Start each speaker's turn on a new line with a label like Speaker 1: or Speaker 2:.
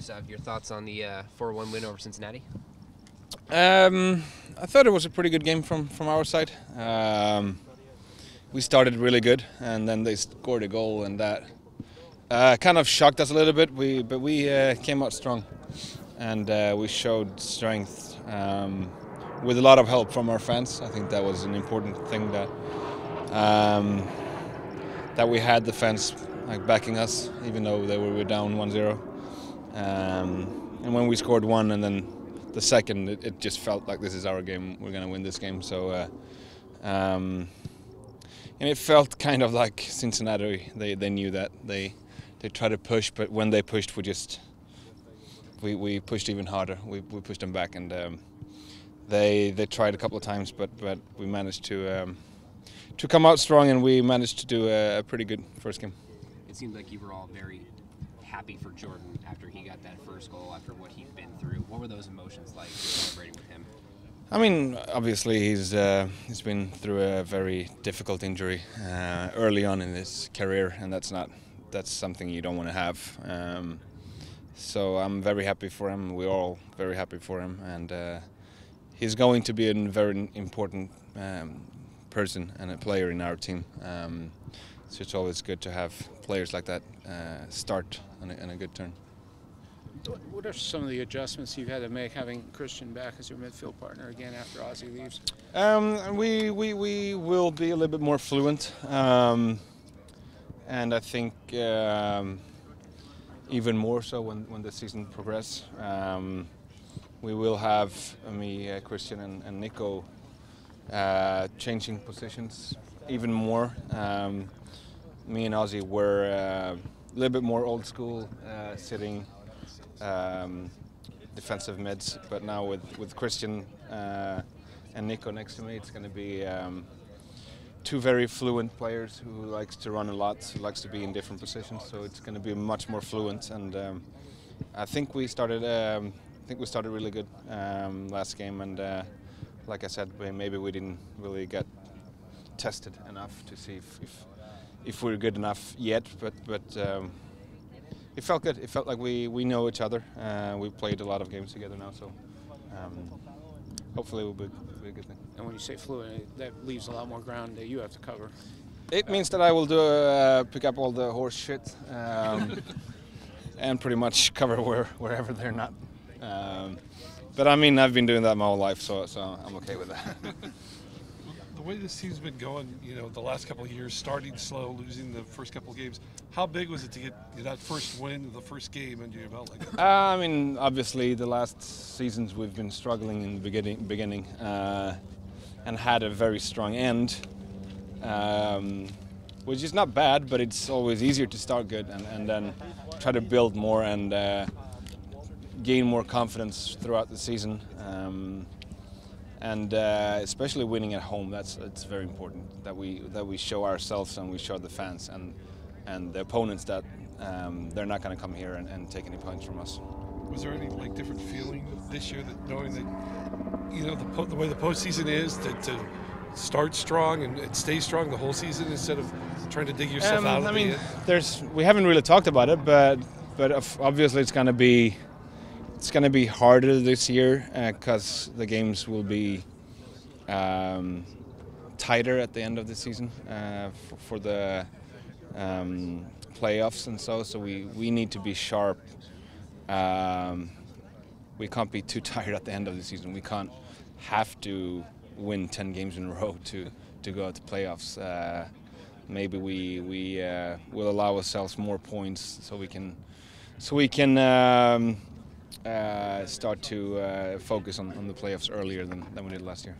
Speaker 1: Gustav, your thoughts on the 4-1 win over Cincinnati?
Speaker 2: I thought it was a pretty good game from our side. We started really good, and then they scored a goal, and that kind of shocked us a little bit. But we came out strong, and we showed strength with a lot of help from our fans. I think that was an important thing that we had the fans backing us, even though we were down 1-0. And when we scored one, and then the second, it just felt like this is our game. We're going to win this game. So, and it felt kind of like Cincinnati. They knew that they tried to push, but when they pushed, we pushed even harder. We pushed them back, and they tried a couple of times, but we managed to come out strong, and we managed to do a pretty good first game.
Speaker 1: It seemed like you were all very happy for Jordan after he got that first goal, after what he'd been through. What were those emotions like celebrating with him?
Speaker 2: I mean, obviously he's been through a very difficult injury early on in his career, and that's something you don't want to have. So I'm very happy for him. We're all very happy for him, and he's going to be a very important person and a player in our team. So it's always good to have players like that start on a good turn.
Speaker 3: What are some of the adjustments you've had to make having Cristian back as your midfield partner again after Ozzy leaves?
Speaker 2: We will be a little bit more fluent, and I think even more so when the season progresses. We will have me, Cristian, and Nico changing positions even more. Me and Ozzy were a little bit more old school, sitting defensive mids, but now with Cristian and Nico next to me, it's going to be two very fluent players who likes to run a lot, who likes to be in different positions. So it's going to be much more fluent, and I think we started really good last game, and like I said, maybe we didn't really get tested enough to see if we're good enough yet, but it felt good. It felt like we know each other. We played a lot of games together now, so hopefully it will be a good thing.
Speaker 3: And when you say fluid, that leaves a lot more ground that you have to cover.
Speaker 2: It means that I will pick up all the horse shit and pretty much cover wherever they're not. But I mean, I've been doing that my whole life, so I'm okay with that.
Speaker 4: The way this team's been going, the last couple of years, starting slow, losing the first couple of games, how big was it to get that first win, the first game under your belt like that?
Speaker 2: I mean, obviously the last seasons we've been struggling in the beginning and had a very strong end, which is not bad, but it's always easier to start good and then try to build more and gain more confidence throughout the season. And especially winning at home, it's very important that we show ourselves and we show the fans and the opponents that they're not going to come here and take any points from us.
Speaker 4: Was there any different feeling this year that knowing that the way the postseason is to start strong and stay strong the whole season instead of trying to dig yourself out?
Speaker 2: I mean, we haven't really talked about it, but obviously it's going to be. It's going to be harder this year because the games will be tighter at the end of the season for the playoffs and so we need to be sharp. We can't be too tired at the end of the season. We can't have to win 10 games in a row to go to playoffs. Maybe we will allow ourselves more points so we can start to focus on the playoffs earlier than we did last year.